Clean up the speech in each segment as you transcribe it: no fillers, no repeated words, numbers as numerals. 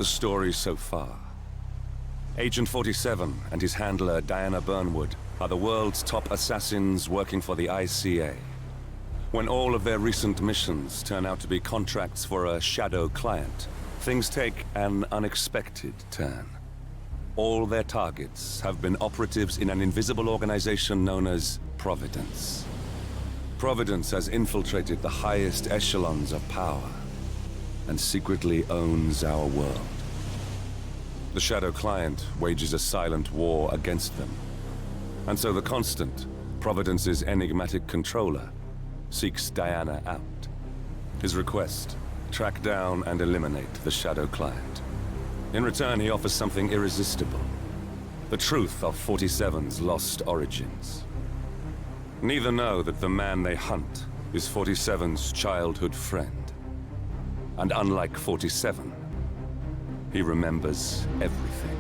the story so far. Agent 47 and his handler Diana Burnwood are the world's top assassins working for the ICA. When all of their recent missions turn out to be contracts for a shadow client, things take an unexpected turn. All their targets have been operatives in an invisible organization known as Providence. Providence has infiltrated the highest echelons of power and secretly owns our world. The Shadow Client wages a silent war against them. And so the Constant, Providence's enigmatic controller, seeks Diana out. His request, track down and eliminate the Shadow Client. In return, he offers something irresistible. The truth of 47's lost origins. Neither know that the man they hunt is 47's childhood friend. And unlike 47, he remembers everything.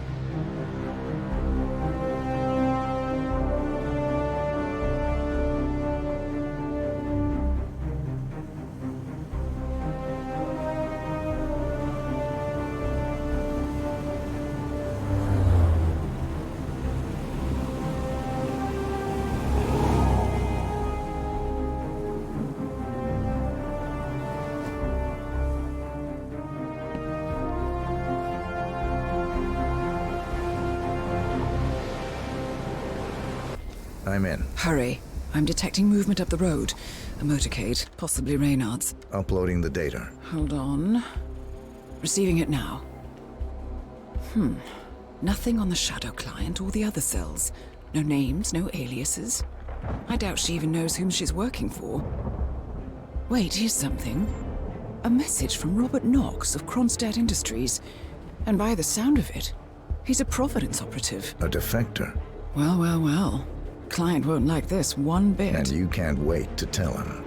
I'm in. Hurry. I'm detecting movement up the road. A motorcade, possibly Reynard's. Uploading the data. Hold on. Receiving it now. Nothing on the Shadow Client or the other cells. No names, no aliases. I doubt she even knows whom she's working for. Wait, here's something. A message from Robert Knox of Kronstadt Industries. And by the sound of it, he's a Providence operative. A defector. Well, well, well. Client won't like this one bit. And you can't wait to tell him.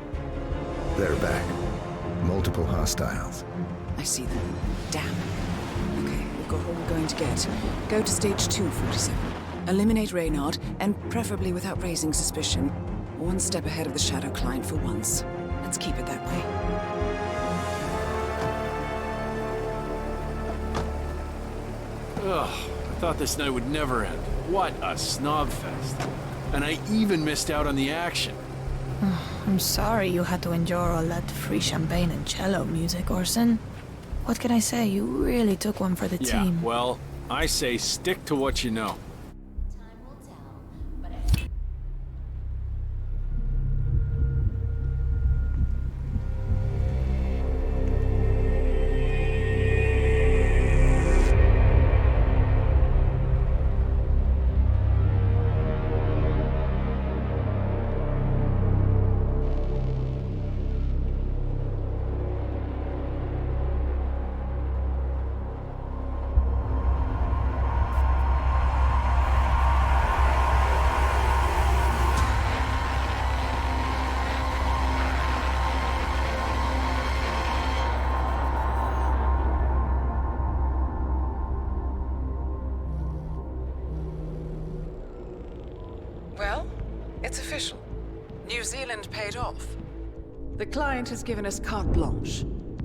They're back. Multiple hostiles. I see them. Damn. Okay, we've got all we're going to get. Go to stage 2, 47. Eliminate Reynard, and preferably without raising suspicion. One step ahead of the Shadow Client for once. Let's keep it that way. Ugh, I thought this night would never end. What a snob fest. And I even missed out on the action. I'm sorry you had to endure all that free champagne and cello music, Orson. What can I say? You really took one for the team. Yeah, well, I say stick to what you know. Well, it's official. New Zealand paid off. The client has given us carte blanche.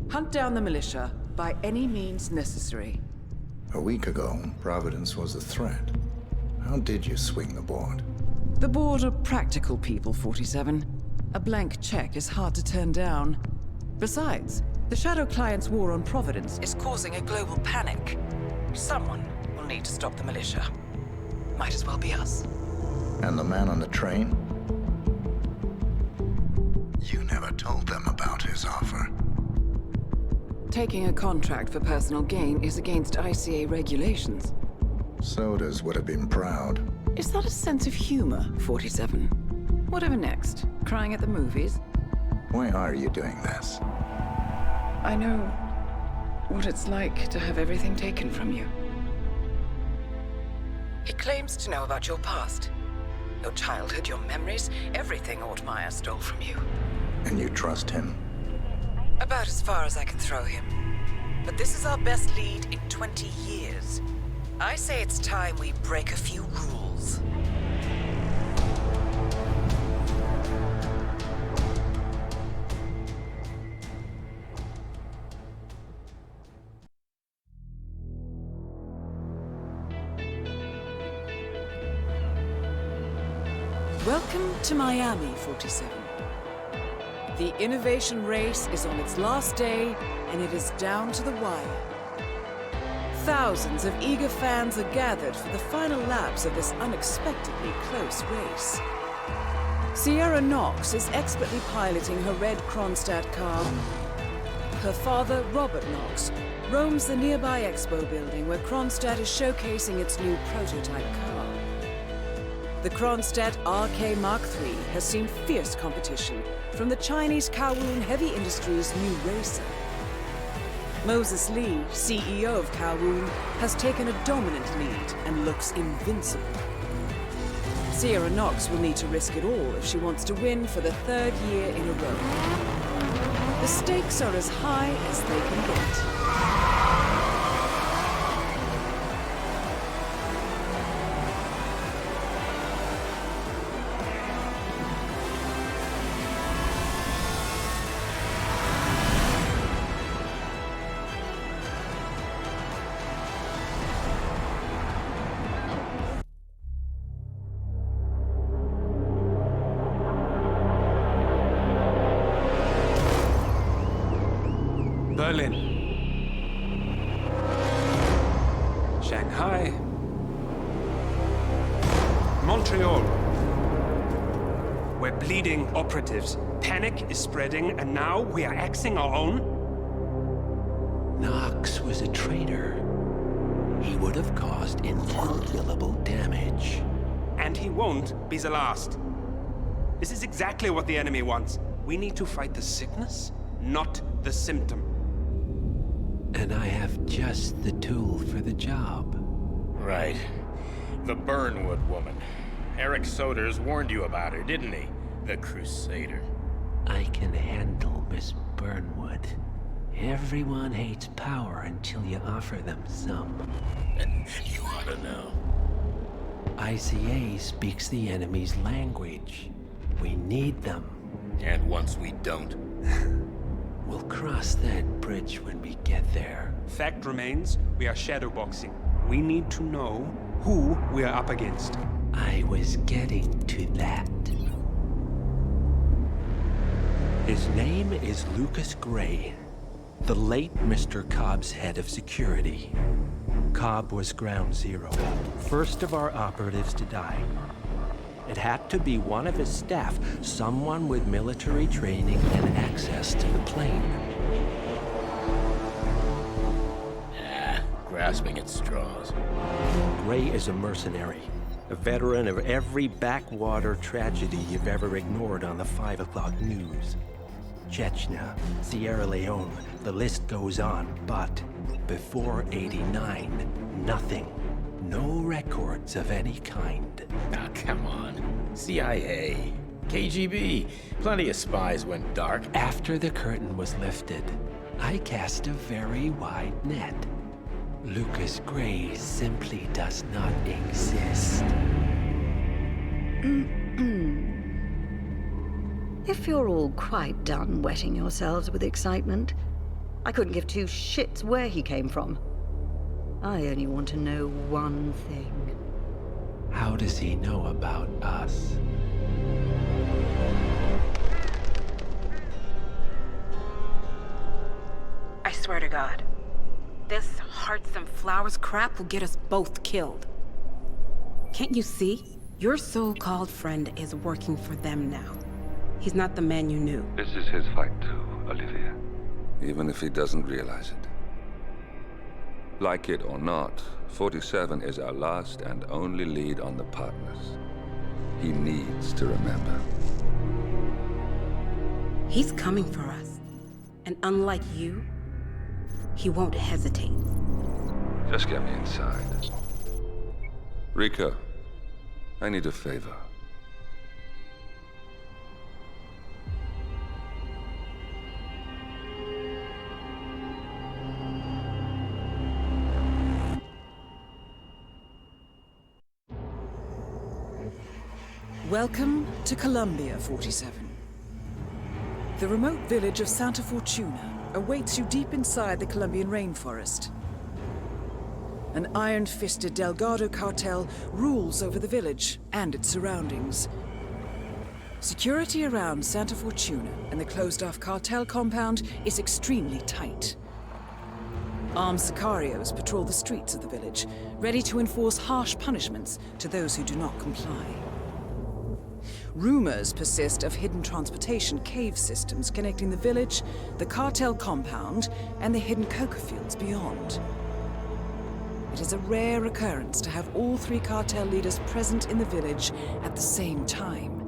Hunt down the militia by any means necessary. A week ago, Providence was a threat. How did you swing the board? The board are practical people, 47. A blank check is hard to turn down. Besides, the Shadow Client's war on Providence is causing a global panic. Someone will need to stop the militia. Might as well be us. And the man on the train? You never told them about his offer. Taking a contract for personal gain is against ICA regulations. Sodas would have been proud. Is that a sense of humor, 47? Whatever next? Crying at the movies? Why are you doing this? I know what it's like to have everything taken from you. He claims to know about your past. Your childhood, your memories, everything Ortmeyer stole from you. And you trust him? About as far as I can throw him. But this is our best lead in 20 years. I say it's time we break a few rules. Welcome to Miami, 47. The innovation race is on its last day, and it is down to the wire. Thousands of eager fans are gathered for the final laps of this unexpectedly close race. Sierra Knox is expertly piloting her red Kronstadt car. Her father, Robert Knox, roams the nearby expo building where Kronstadt is showcasing its new prototype car. The Kronstadt RK Mark III has seen fierce competition from the Chinese Kowloon Heavy Industries' new racer. Moses Lee, CEO of Kowloon, has taken a dominant lead and looks invincible. Sierra Knox will need to risk it all if she wants to win for the third year in a row. The stakes are as high as they can get. Berlin, Shanghai, Montreal. We're bleeding operatives. Panic is spreading, and now we are axing our own? Knox was a traitor. He would have caused incalculable damage. And he won't be the last. This is exactly what the enemy wants. We need to fight the sickness, not the symptom. And I have just the tool for the job. Right. The Burnwood woman. Eric Soders warned you about her, didn't he? The Crusader. I can handle Miss Burnwood. Everyone hates power until you offer them some. You ought to know. ICA speaks the enemy's language. We need them. And once we don't... We'll cross that bridge when we get there. Fact remains, we are shadowboxing. We need to know who we are up against. I was getting to that. His name is Lucas Gray, the late Mr. Cobb's head of security. Cobb was ground zero, first of our operatives to die. It had to be one of his staff, someone with military training and access to the plane. Grasping at straws. Gray is a mercenary, a veteran of every backwater tragedy you've ever ignored on the 5 o'clock news. Chechnya, Sierra Leone, the list goes on, but before '89, nothing. No records of any kind. Ah, come on. CIA, KGB, plenty of spies went dark. After the curtain was lifted, I cast a very wide net. Lucas Gray simply does not exist. If you're all quite done wetting yourselves with excitement, I couldn't give two shits where he came from. I only want to know one thing. How does he know about us? I swear to God, this hearts and flowers crap will get us both killed. Can't you see? Your so-called friend is working for them now. He's not the man you knew. This is his fight too, Olivia. Even if he doesn't realize it. Like it or not, 47 is our last and only lead on the partners. He needs to remember. He's coming for us. And unlike you, he won't hesitate. Just get me inside. Rico, I need a favor. Welcome to Colombia, 47. The remote village of Santa Fortuna awaits you deep inside the Colombian rainforest. An iron-fisted Delgado cartel rules over the village and its surroundings. Security around Santa Fortuna and the closed-off cartel compound is extremely tight. Armed sicarios patrol the streets of the village, ready to enforce harsh punishments to those who do not comply. Rumors persist of hidden transportation cave systems connecting the village, the cartel compound, and the hidden coca fields beyond. It is a rare occurrence to have all three cartel leaders present in the village at the same time.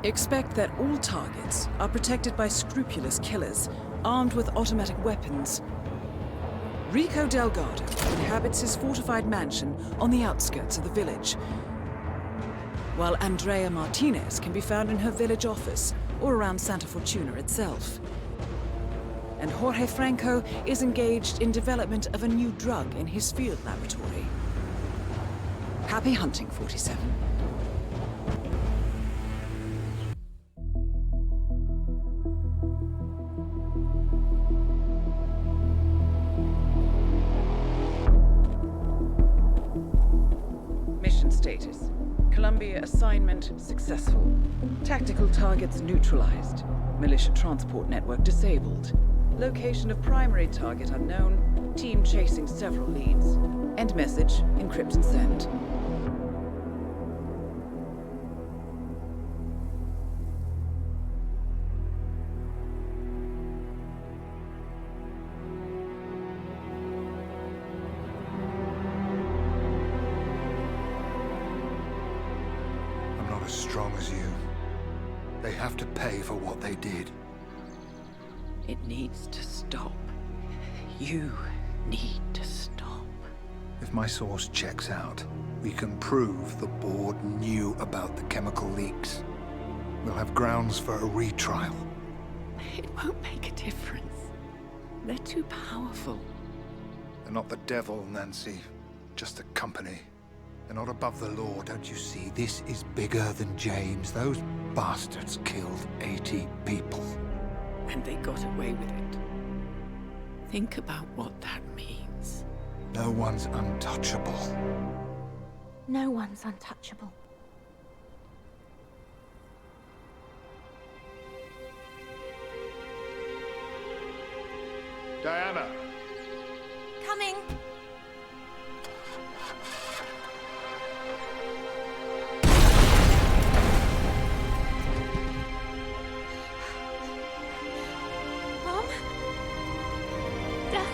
Expect that all targets are protected by scrupulous killers, armed with automatic weapons. Rico Delgado inhabits his fortified mansion on the outskirts of the village, while Andrea Martinez can be found in her village office or around Santa Fortuna itself. And Jorge Franco is engaged in development of a new drug in his field laboratory. Happy hunting, 47. Mission status. Columbia assignment successful. Tactical targets neutralized. Militia transport network disabled. Location of primary target unknown. Team chasing several leads. End message, encrypt and send. I'm not as strong as you. They have to pay for what they did. It needs to stop. You need to stop. If my source checks out, we can prove the board knew about the chemical leaks. We'll have grounds for a retrial. It won't make a difference. They're too powerful. They're not the devil, Nancy. Just a company. They're not above the law, don't you see? This is bigger than James. Those bastards killed 80 people. And they got away with it. Think about what that means. No one's untouchable. No one's untouchable. Diana! Coming! Mom? Dad?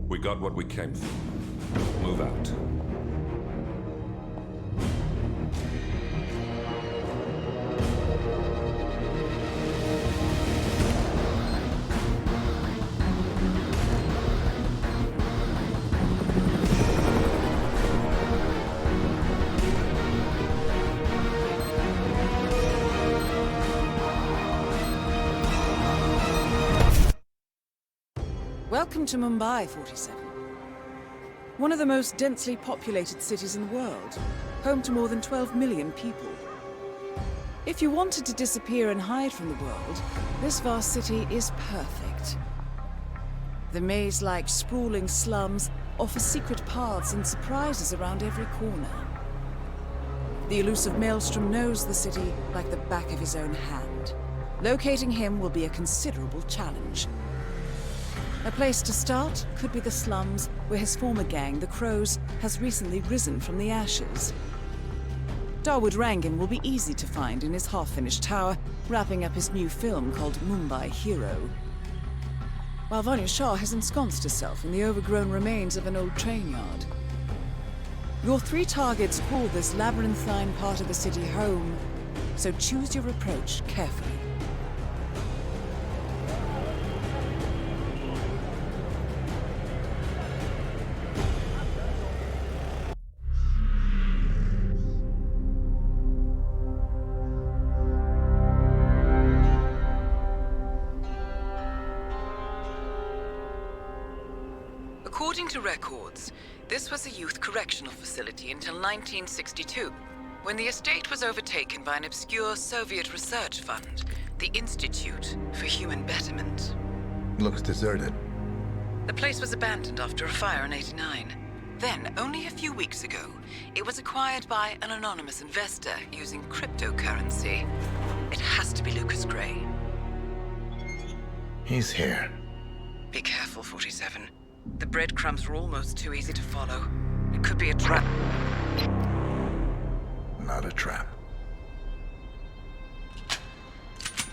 We got what we came for. Move out. Welcome to Mumbai, 47. One of the most densely populated cities in the world, home to more than 12 million people. If you wanted to disappear and hide from the world, this vast city is perfect. The maze-like sprawling slums offer secret paths and surprises around every corner. The elusive Maelstrom knows the city like the back of his own hand. Locating him will be a considerable challenge. A place to start could be the slums, where his former gang, the Crows, has recently risen from the ashes. Dawood Rangan will be easy to find in his half-finished tower, wrapping up his new film called Mumbai Hero. While Vanya Shah has ensconced herself in the overgrown remains of an old train yard. Your three targets call this labyrinthine part of the city home, so choose your approach carefully. According to records, this was a youth correctional facility until 1962, when the estate was overtaken by an obscure Soviet research fund, the Institute for Human Betterment. Looks deserted. The place was abandoned after a fire in '89. Then, only a few weeks ago, it was acquired by an anonymous investor using cryptocurrency. It has to be Lucas Gray. He's here. Be careful, 47. The breadcrumbs were almost too easy to follow. It could be a trap. Not a trap.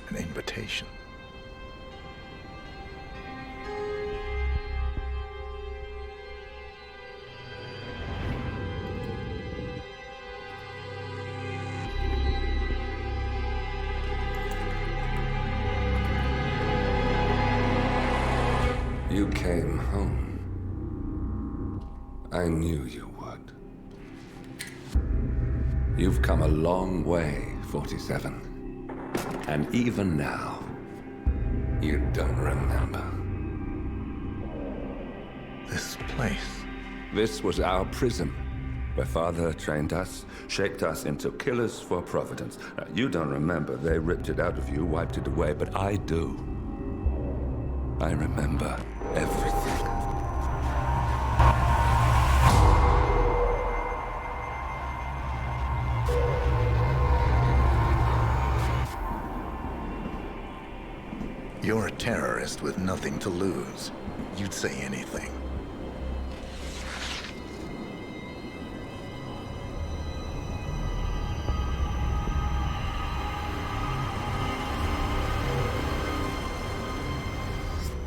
An invitation. You came home. I knew you would. You've come a long way, 47. And even now, you don't remember. This place. This was our prison, where Father trained us, shaped us into killers for Providence. Now, you don't remember. They ripped it out of you, wiped it away, but I do. I remember everything. You're a terrorist with nothing to lose. You'd say anything.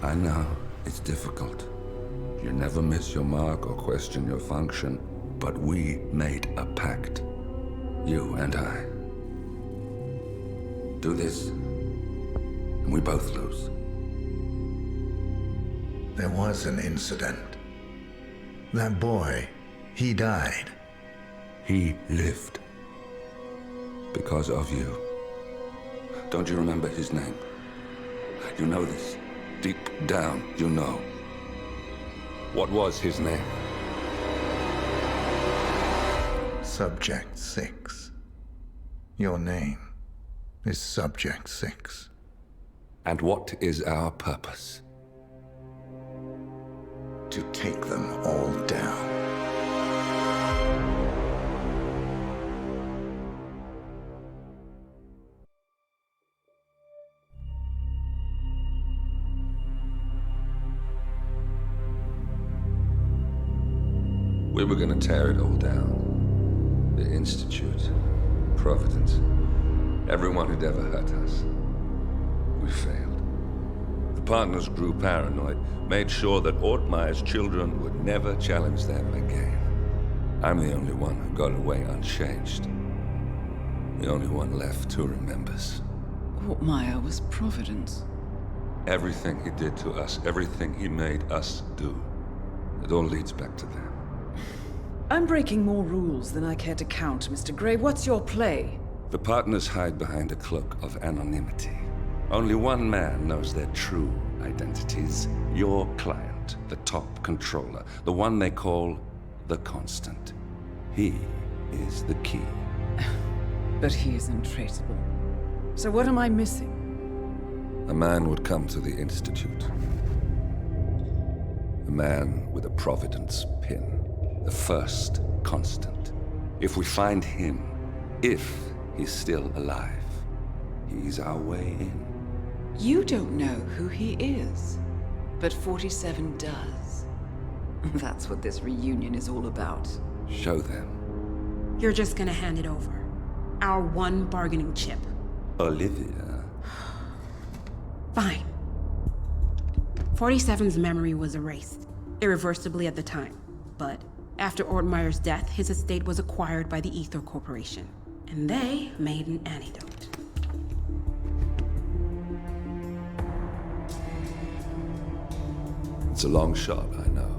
I know, it's difficult. You never miss your mark or question your function, but we made a pact. You and I. Do this, and we both lose. There was an incident. That boy, he died. He lived. Because of you. Don't you remember his name? You know this. Deep down, you know. What was his name? Subject 6. Your name is Subject 6. And what is our purpose? To take them all down. We were gonna tear it all down. The Institute, Providence, everyone who'd ever hurt us. We failed. The partners grew paranoid, made sure that Ortmeyer's children would never challenge them again. I'm the only one who got away unchanged. The only one left who remembers. Ortmeyer was Providence. Everything he did to us, everything he made us do, it all leads back to them. I'm breaking more rules than I care to count, Mr. Gray. What's your play? The partners hide behind a cloak of anonymity. Only one man knows their true identities. Your client, the top controller, the one they call the Constant. He is the key. But he is untraceable. So what am I missing? A man would come to the Institute. A man with a Providence pin. The first Constant. If we find him, if he's still alive, he's our way in. You don't know who he is, but 47 does. That's what this reunion is all about. Show them. You're just gonna hand it over. Our one bargaining chip. Olivia. Fine. 47's memory was erased, irreversibly at the time. But after Ortmeyer's death, his estate was acquired by the Ether Corporation. And they made an antidote. It's a long shot, I know.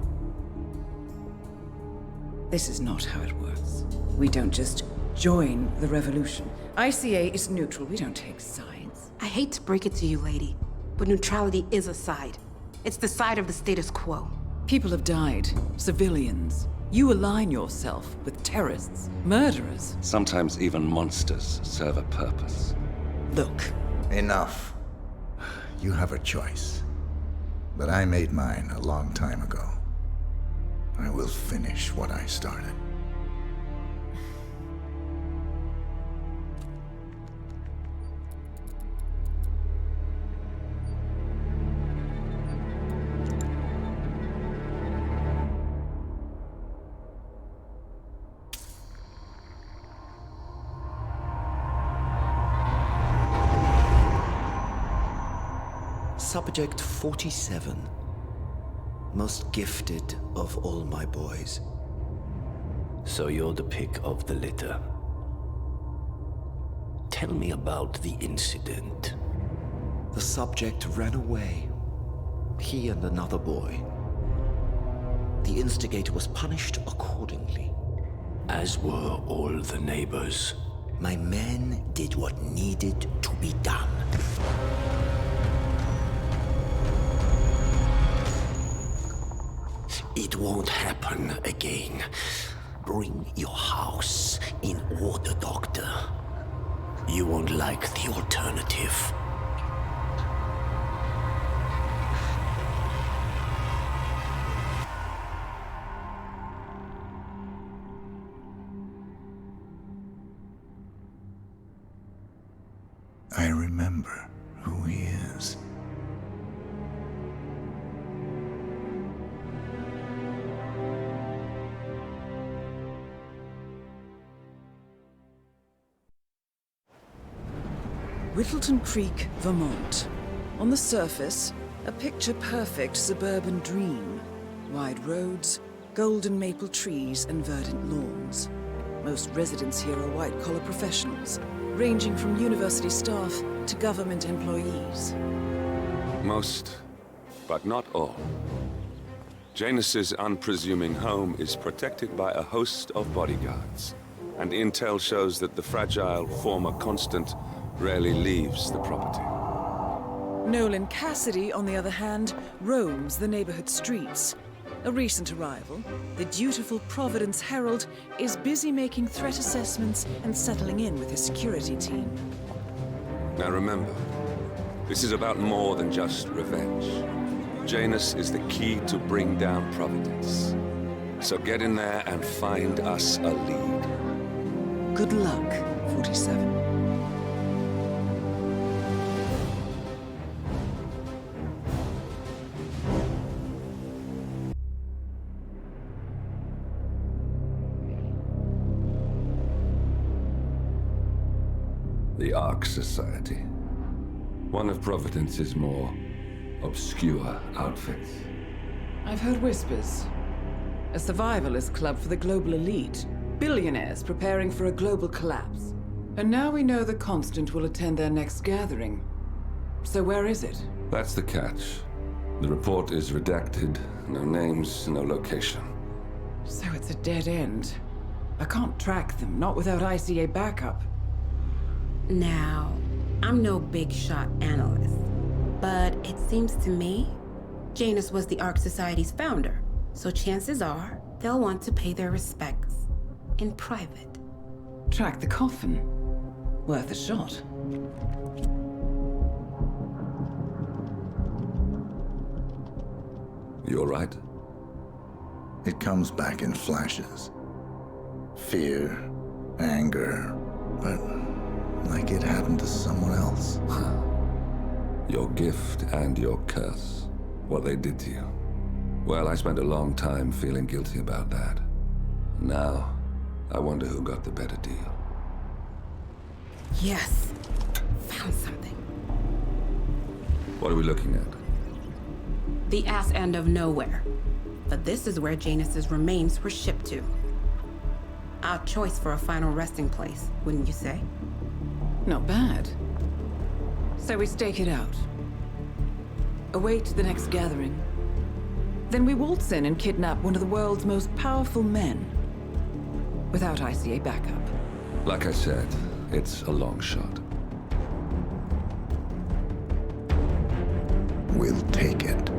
This is not how it works. We don't just join the revolution. ICA is neutral. We don't take sides. I hate to break it to you, lady, but neutrality is a side. It's the side of the status quo. People have died. Civilians. You align yourself with terrorists, murderers. Sometimes even monsters serve a purpose. Look. Enough. You have a choice. But I made mine a long time ago. I will finish what I started. Subject 47. Most gifted of all my boys. So you're the pick of the litter. Tell me about the incident. The subject ran away. He and another boy. The instigator was punished accordingly. As were all the neighbors. My men did what needed to be done. It won't happen again. Bring your house in order, Doctor. You won't like the alternative. I remember who he is. Whittleton Creek, Vermont. On the surface, a picture-perfect suburban dream. Wide roads, golden maple trees, and verdant lawns. Most residents here are white-collar professionals, ranging from university staff to government employees. Most, but not all. Janus's unpresuming home is protected by a host of bodyguards, and intel shows that the fragile former Constant rarely leaves the property. Nolan Cassidy, on the other hand, roams the neighborhood streets. A recent arrival, the dutiful Providence Herald is busy making threat assessments and settling in with his security team. Now remember, this is about more than just revenge. Janus is the key to bring down Providence. So get in there and find us a lead. Good luck, 47. The Ark Society. One of Providence's more obscure outfits. I've heard whispers. A survivalist club for the global elite. Billionaires preparing for a global collapse. And now we know the Constant will attend their next gathering. So where is it? That's the catch. The report is redacted. No names, no location. So it's a dead end. I can't track them, not without ICA backup. Now, I'm no big shot analyst, but it seems to me Janus was the Ark Society's founder, so chances are they'll want to pay their respects in private. Track the coffin. Worth a shot. You all right? It comes back in flashes. Fear, anger, but like it happened to someone else. Your gift and your curse. What they did to you. Well, I spent a long time feeling guilty about that. Now, I wonder who got the better deal. Yes. Found something. What are we looking at? The ass end of nowhere. But this is where Janus's remains were shipped to. Our choice for a final resting place, wouldn't you say? Not bad. So we stake it out. Await the next gathering. Then we waltz in and kidnap one of the world's most powerful men. Without ICA backup. Like I said, it's a long shot. We'll take it.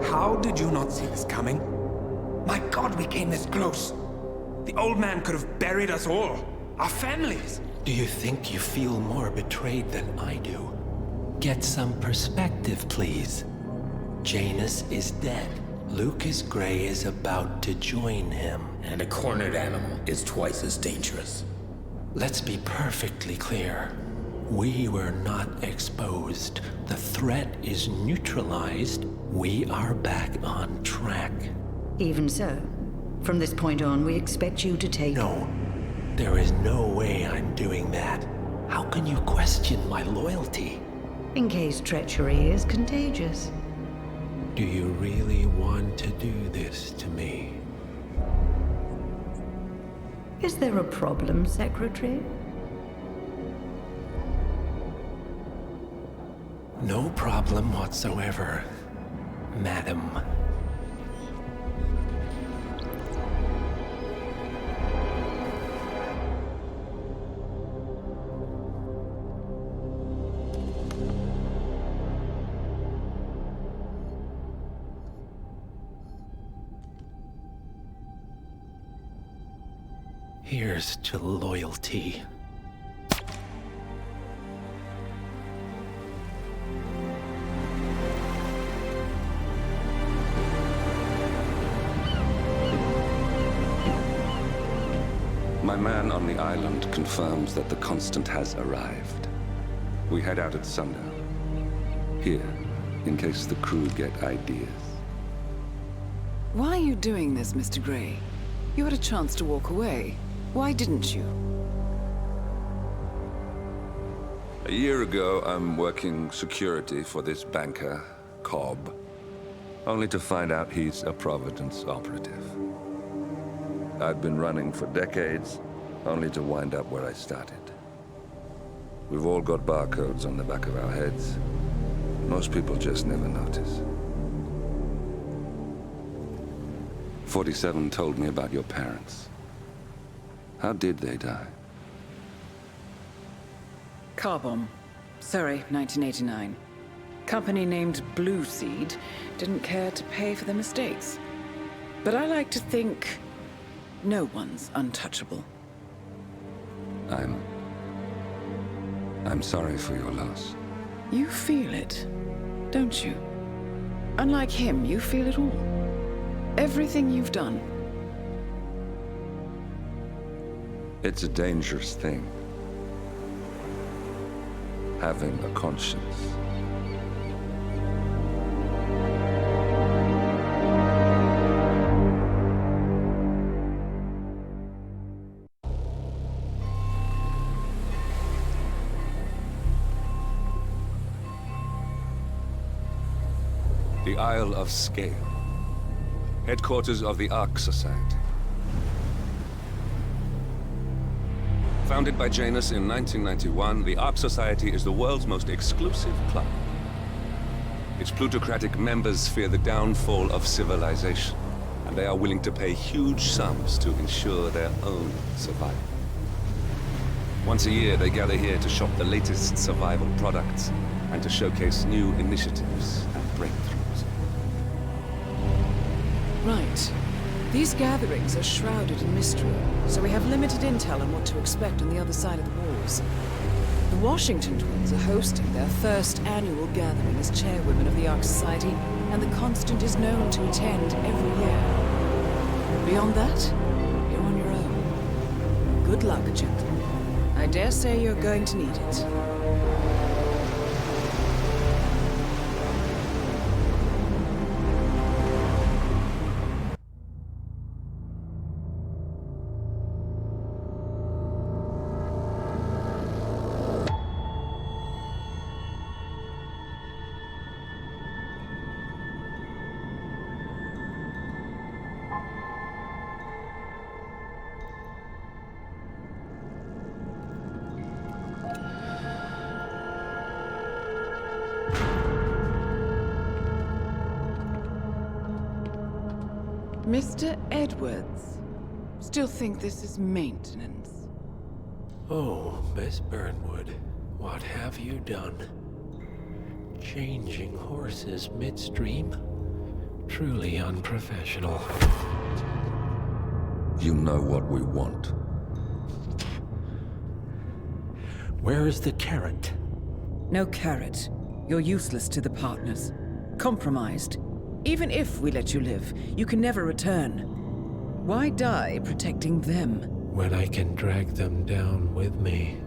How did you not see this coming? My God, we came this close. The old man could have buried us all. Our families. Do you think you feel more betrayed than I do? Get some perspective, please. Janus is dead. Lucas Gray is about to join him. And a cornered animal is twice as dangerous. Let's be perfectly clear. We were not exposed. The threat is neutralized. We are back on track. Even so, from this point on, we expect you to take... No. There is no way I'm doing that. How can you question my loyalty? In case treachery is contagious. Do you really want to do this to me? Is there a problem, Secretary? No problem whatsoever, Madam. Here's to loyalty. My man on the island confirms that the Constant has arrived. We head out at sundown. Here, in case the crew get ideas. Why are you doing this, Mr. Gray? You had a chance to walk away. Why didn't you? A year ago, I'm working security for this banker, Cobb, only to find out he's a Providence operative. I'd been running for decades, only to wind up where I started. We've all got barcodes on the back of our heads. Most people just never notice. 47 told me about your parents. How did they die? Car bomb. Surrey, 1989. Company named Blue Seed didn't care to pay for their mistakes. But I like to think no one's untouchable. I'm sorry for your loss. You feel it, don't you? Unlike him, you feel it all. Everything you've done. It's a dangerous thing. Having a conscience. The Isle of Scale. Headquarters of the Arc Society. Founded by Janus in 1991, the Arc Society is the world's most exclusive club. Its plutocratic members fear the downfall of civilization, and they are willing to pay huge sums to ensure their own survival. Once a year, they gather here to shop the latest survival products and to showcase new initiatives and breakthroughs. Right. These gatherings are shrouded in mystery, so we have limited intel on what to expect on the other side of the walls. The Washington twins are hosting their first annual gathering as chairwomen of the Arc Society, and the Constant is known to attend every year. Beyond that, you're on your own. Good luck, gentlemen. I dare say you're going to need it. Mr. Edwards, still think this is maintenance? Oh, Miss Burnwood, what have you done? Changing horses midstream? Truly unprofessional. You know what we want. Where is the carrot? No carrot. You're useless to the partners. Compromised. Even if we let you live, you can never return. Why die protecting them? When I can drag them down with me.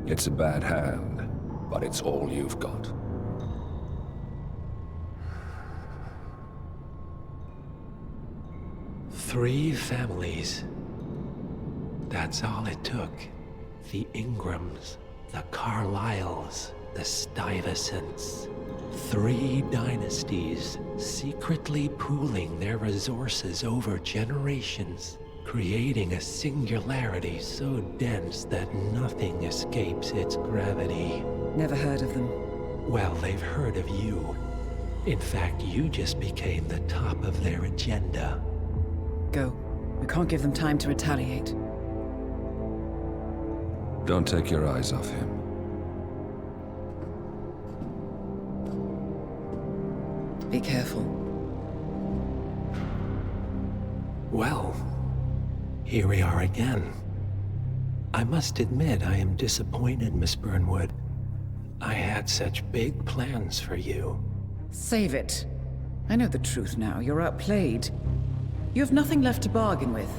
It's a bad hand, but it's all you've got. Three families. That's all it took. The Ingrams, the Carlyles, the Stuyvesants. 3 dynasties secretly pooling their resources over generations, creating a singularity so dense that nothing escapes its gravity. Never heard of them. Well, they've heard of you. In fact, you just became the top of their agenda. Go. We can't give them time to retaliate. Don't take your eyes off him. Be careful. Well, here we are again. I must admit I am disappointed, Miss Burnwood. I had such big plans for you. Save it. I know the truth now. You're outplayed. You have nothing left to bargain with.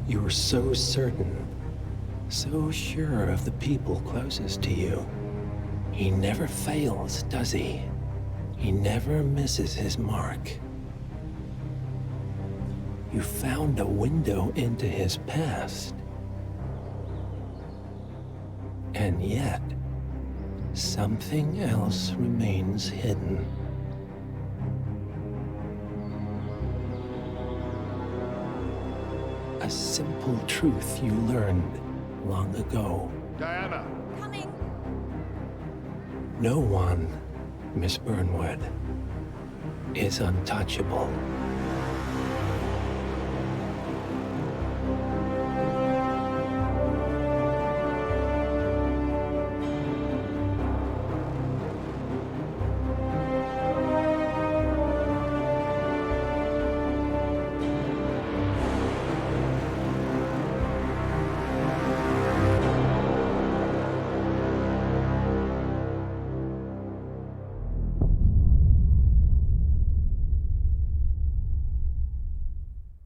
You were so certain, so sure of the people closest to you. He never fails, does he? He never misses his mark. You found a window into his past. And yet, something else remains hidden. A simple truth you learned long ago. Diana! Coming! No one, Miss Burnwood, is untouchable.